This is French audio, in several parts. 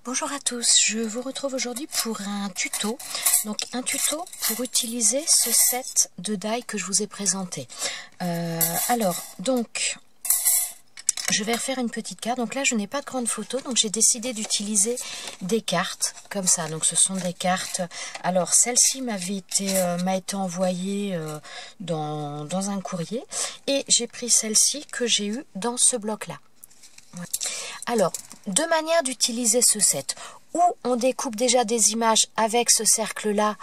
Bonjour à tous, je vous retrouve aujourd'hui pour un tuto. Donc un tuto pour utiliser ce set de die que je vous ai présenté. Je vais refaire une petite carte. Donc là je n'ai pas de grande photo, donc j'ai décidé d'utiliser des cartes comme ça. Donc ce sont des cartes. Alors celle-ci m'a été envoyée dans un courrier et j'ai pris celle-ci que j'ai eue dans ce bloc-là. Alors, deux manières d'utiliser ce set. Ou on découpe déjà des images avec ce cercle-là.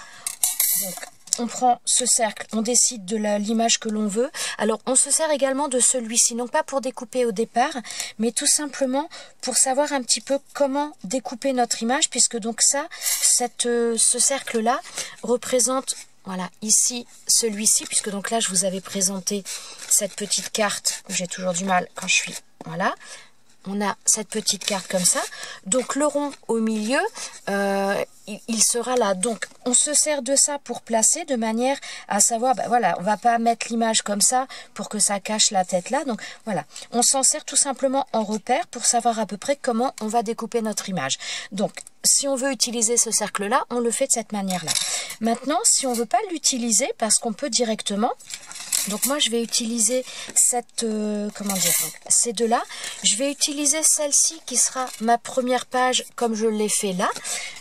Donc, on prend ce cercle, on décide de l'image que l'on veut. Alors, on se sert également de celui-ci, non pas pour découper au départ, mais tout simplement pour savoir un petit peu comment découper notre image, puisque donc ce cercle-là représente, voilà, ici, celui-ci, puisque donc là, je vous avais présenté cette petite carte, j'ai toujours du mal quand je suis, voilà. On a cette petite carte comme ça. Donc le rond au milieu, il sera là. Donc on se sert de ça pour placer de manière à savoir, ben voilà, on va pas mettre l'image comme ça pour que ça cache la tête là. Donc voilà, on s'en sert tout simplement en repère pour savoir à peu près comment on va découper notre image. Donc si on veut utiliser ce cercle-là, on le fait de cette manière-là. Maintenant, si on veut pas l'utiliser, parce qu'on peut directement... Donc moi je vais utiliser ces deux-là. Je vais utiliser celle-ci qui sera ma première page comme je l'ai fait là.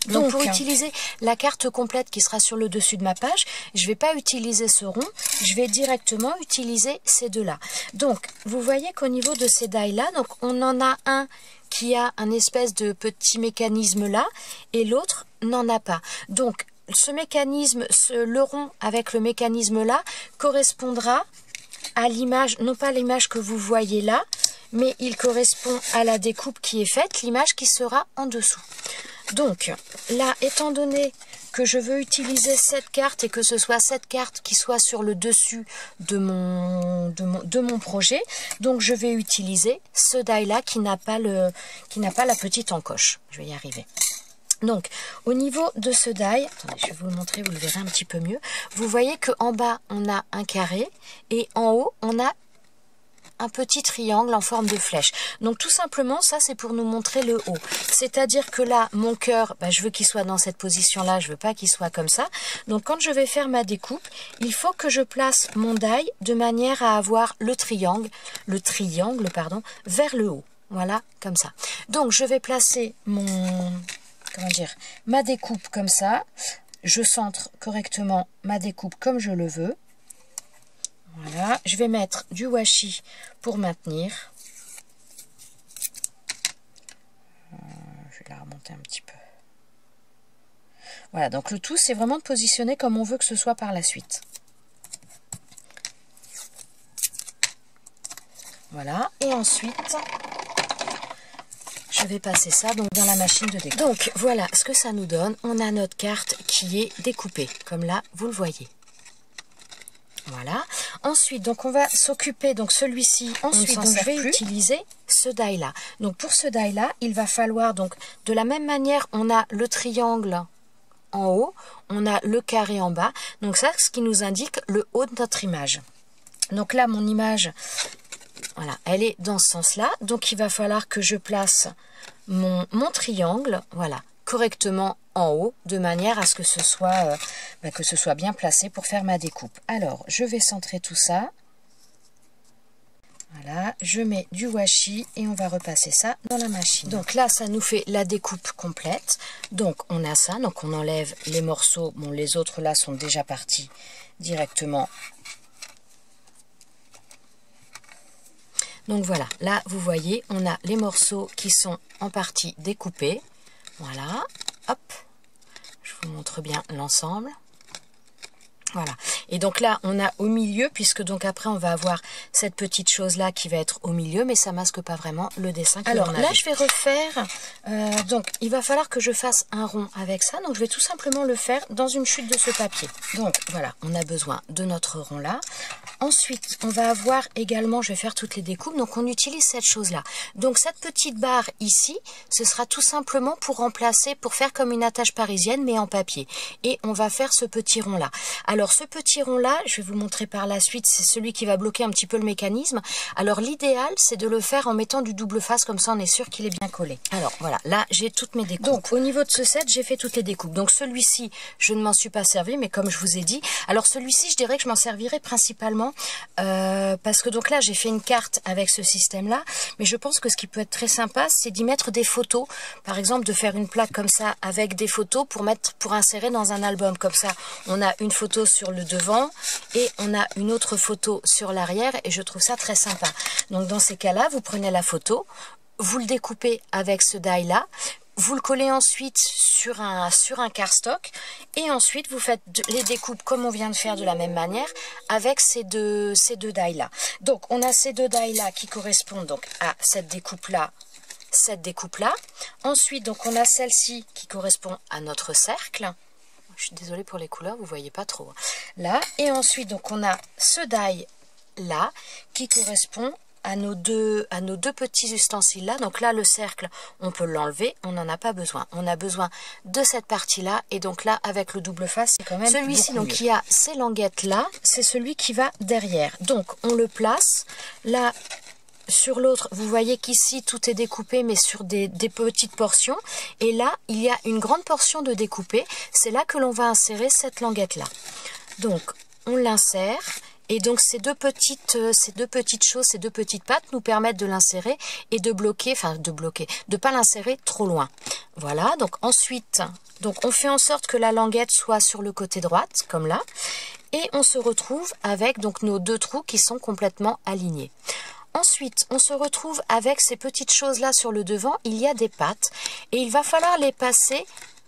Donc pour utiliser la carte complète qui sera sur le dessus de ma page, je ne vais pas utiliser ce rond, je vais directement utiliser ces deux-là. Donc vous voyez qu'au niveau de ces die-là, donc on en a un qui a un espèce de petit mécanisme là et l'autre n'en a pas. Donc ce mécanisme, le rond avec le mécanisme là, correspondra à l'image, non pas l'image que vous voyez là, mais il correspond à la découpe qui est faite, l'image qui sera en dessous. Donc là, étant donné que je veux utiliser cette carte et que ce soit cette carte qui soit sur le dessus de mon projet, donc je vais utiliser ce die là qui n'a pas la petite encoche. Je vais y arriver. Donc, au niveau de ce die, attendez, je vais vous le montrer, vous le verrez un petit peu mieux. Vous voyez qu'en bas, on a un carré et en haut, on a un petit triangle en forme de flèche. Donc, tout simplement, ça, c'est pour nous montrer le haut. C'est-à-dire que là, mon cœur, je veux qu'il soit dans cette position-là, je veux pas qu'il soit comme ça. Donc, quand je vais faire ma découpe, il faut que je place mon die de manière à avoir le triangle, vers le haut. Voilà, comme ça. Donc, je vais placer ma découpe comme ça, je centre correctement ma découpe comme je le veux. Voilà, je vais mettre du washi pour maintenir. Je vais la remonter un petit peu. Voilà, donc le tout, c'est vraiment de positionner comme on veut que ce soit par la suite. Voilà, et ensuite... je vais passer ça donc dans la machine de découpe. Donc voilà ce que ça nous donne. On a notre carte qui est découpée, comme là vous le voyez. Voilà. Ensuite, donc on va s'occuper, donc celui-ci, ensuite donc, je vais utiliser ce die là. Donc pour ce die là, il va falloir donc de la même manière, on a le triangle en haut, on a le carré en bas. Donc ça, ce qui nous indique le haut de notre image. Donc là, mon image... voilà, elle est dans ce sens-là, donc il va falloir que je place mon triangle, voilà, correctement en haut, de manière à ce que ce soit bien placé pour faire ma découpe. Alors, je vais centrer tout ça. Voilà, je mets du washi et on va repasser ça dans la machine. Donc là, ça nous fait la découpe complète. Donc on a ça, donc on enlève les morceaux. Bon, les autres là sont déjà partis directement. Donc voilà, là vous voyez, on a les morceaux qui sont en partie découpés. Voilà, hop, je vous montre bien l'ensemble. Voilà, et donc là on a au milieu, puisque donc après on va avoir cette petite chose là qui va être au milieu, mais ça masque pas vraiment le dessin que l'on a. Alors là je vais refaire, donc il va falloir que je fasse un rond avec ça, donc je vais tout simplement le faire dans une chute de ce papier. Donc voilà, on a besoin de notre rond là. Ensuite, on va avoir également, je vais faire toutes les découpes, donc on utilise cette chose-là. Donc cette petite barre ici, ce sera tout simplement pour remplacer, pour faire comme une attache parisienne, mais en papier. Et on va faire ce petit rond-là. Alors, Alors ce petit rond là, je vais vous montrer par la suite, c'est celui qui va bloquer un petit peu le mécanisme. Alors l'idéal c'est de le faire en mettant du double face, comme ça on est sûr qu'il est bien collé. Alors voilà, là j'ai toutes mes découpes. Donc au niveau de ce set, j'ai fait toutes les découpes. Donc celui-ci, je ne m'en suis pas servi, mais comme je vous ai dit, alors celui-ci je dirais que je m'en servirai principalement parce que donc là j'ai fait une carte avec ce système là, mais je pense que ce qui peut être très sympa, c'est d'y mettre des photos. Par exemple de faire une plaque comme ça avec des photos pour insérer dans un album. Comme ça on a une photo sur le devant et on a une autre photo sur l'arrière, et je trouve ça très sympa. Donc dans ces cas là, vous prenez la photo, vous le découpez avec ce die là, vous le collez ensuite sur un cardstock, et ensuite vous faites les découpes comme on vient de faire de la même manière avec ces deux die là. Donc on a ces deux die là qui correspondent donc à cette découpe là. Ensuite donc on a celle-ci qui correspond à notre cercle. Je suis désolée pour les couleurs, vous voyez pas trop là. Et ensuite donc on a ce die là qui correspond à nos deux petits ustensiles là. Donc là le cercle on peut l'enlever, on n'en a pas besoin, on a besoin de cette partie là, et donc là avec le double face c'est quand même celui-ci donc qui a ces languettes là, c'est celui qui va derrière. Donc on le place là. Sur l'autre, vous voyez qu'ici tout est découpé mais sur des petites portions, et là il y a une grande portion de découpé, c'est là que l'on va insérer cette languette là. Donc on l'insère, et donc ces deux petites choses, ces deux petites pattes nous permettent de l'insérer et de bloquer, de pas l'insérer trop loin. Voilà, donc ensuite donc on fait en sorte que la languette soit sur le côté droite comme là, et on se retrouve avec donc nos deux trous qui sont complètement alignés. Ensuite, on se retrouve avec ces petites choses-là sur le devant, il y a des pattes, et il va falloir les passer.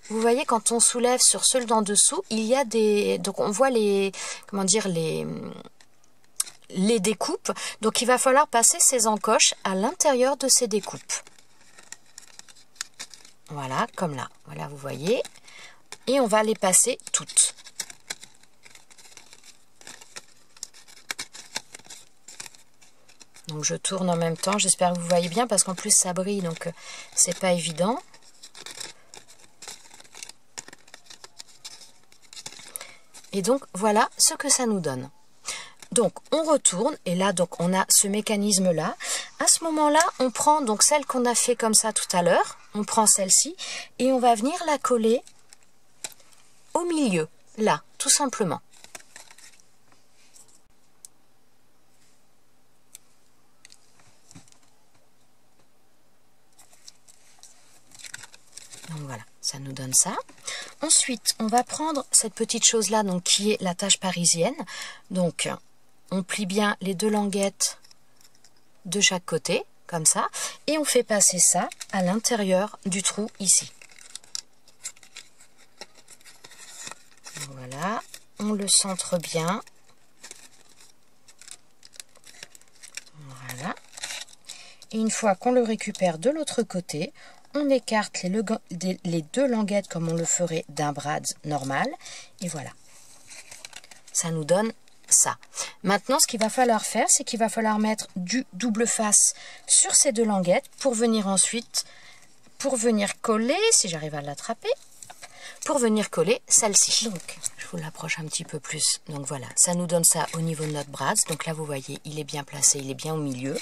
Vous voyez, quand on soulève sur ceux d'en dessous, il y a des... Donc on voit les... Comment dire, les découpes. Donc il va falloir passer ces encoches à l'intérieur de ces découpes. Voilà, comme là. Voilà, vous voyez. Et on va les passer toutes. Donc je tourne en même temps, j'espère que vous voyez bien parce qu'en plus ça brille, donc c'est pas évident. Et donc voilà ce que ça nous donne. Donc on retourne, et là donc on a ce mécanisme là. À ce moment là on prend donc celle qu'on a fait comme ça tout à l'heure, on prend celle-ci et on va venir la coller au milieu, là, tout simplement. Donc voilà, ça nous donne ça. Ensuite, on va prendre cette petite chose-là, donc qui est la tache parisienne. Donc, on plie bien les deux languettes de chaque côté, comme ça, et on fait passer ça à l'intérieur du trou ici. Voilà, on le centre bien. Voilà. Et une fois qu'on le récupère de l'autre côté, on écarte les deux languettes comme on le ferait d'un brad normal. Et voilà. Ça nous donne ça. Maintenant, ce qu'il va falloir faire, c'est qu'il va falloir mettre du double face sur ces deux languettes pour venir ensuite, coller, si j'arrive à l'attraper, pour venir coller celle-ci. Donc, je vous l'approche un petit peu plus. Donc voilà, ça nous donne ça au niveau de notre brad. Donc là, vous voyez, il est bien placé, il est bien au milieu.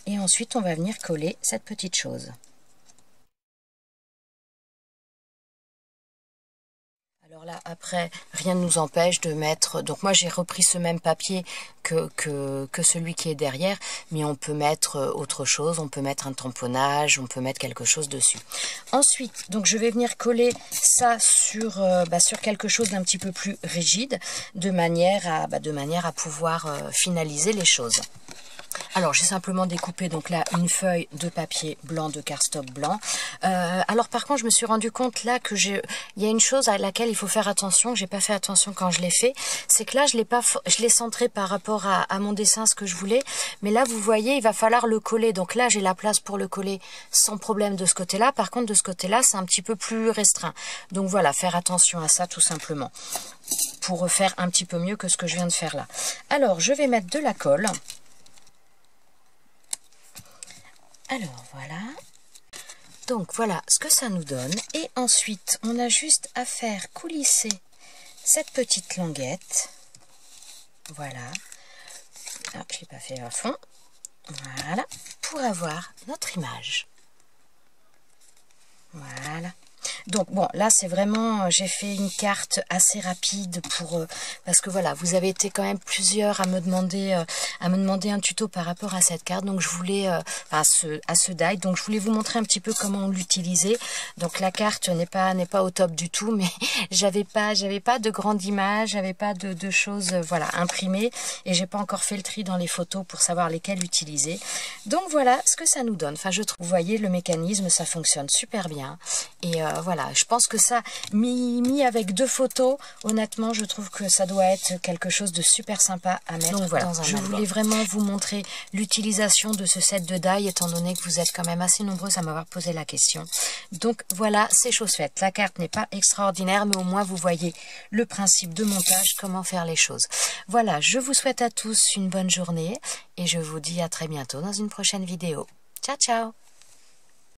Et ensuite, on va venir coller cette petite chose. Alors là, après, rien ne nous empêche de mettre... Donc moi, j'ai repris ce même papier que celui qui est derrière, mais on peut mettre autre chose, on peut mettre un tamponnage, on peut mettre quelque chose dessus. Ensuite, donc je vais venir coller ça sur quelque chose d'un petit peu plus rigide, de manière à pouvoir finaliser les choses. Alors j'ai simplement découpé donc là une feuille de papier blanc, de cardstock blanc. Alors par contre je me suis rendu compte là que il y a une chose à laquelle il faut faire attention, que j'ai pas fait attention quand je l'ai fait, c'est que là je l'ai centré par rapport à mon dessin, ce que je voulais, mais là vous voyez il va falloir le coller, donc là j'ai la place pour le coller sans problème de ce côté là. Par contre de ce côté là c'est un petit peu plus restreint, donc voilà, faire attention à ça tout simplement pour faire un petit peu mieux que ce que je viens de faire là. Alors je vais mettre de la colle. Alors voilà, donc voilà ce que ça nous donne, et ensuite on a juste à faire coulisser cette petite languette voilà. Ah, je l'ai pas fait à fond. Voilà, pour avoir notre image. Voilà. Donc bon, là c'est vraiment, j'ai fait une carte assez rapide pour parce que voilà, vous avez été quand même plusieurs à me demander un tuto par rapport à cette carte. Donc je voulais à ce die. Donc je voulais vous montrer un petit peu comment on l'utilisait. Donc la carte n'est pas au top du tout, mais j'avais pas de grande image, j'avais pas de choses voilà imprimées et j'ai pas encore fait le tri dans les photos pour savoir lesquelles utiliser. Donc voilà ce que ça nous donne. Enfin je trouve, vous voyez le mécanisme, ça fonctionne super bien et voilà, je pense que ça, mis avec 2 photos, honnêtement, je trouve que ça doit être quelque chose de super sympa à mettre. Donc voilà, dans un album. Je voulais vraiment vous montrer l'utilisation de ce set de die, étant donné que vous êtes quand même assez nombreux à m'avoir posé la question. Donc voilà, c'est chose faite. La carte n'est pas extraordinaire, mais au moins vous voyez le principe de montage, comment faire les choses. Voilà, je vous souhaite à tous une bonne journée et je vous dis à très bientôt dans une prochaine vidéo. Ciao, ciao!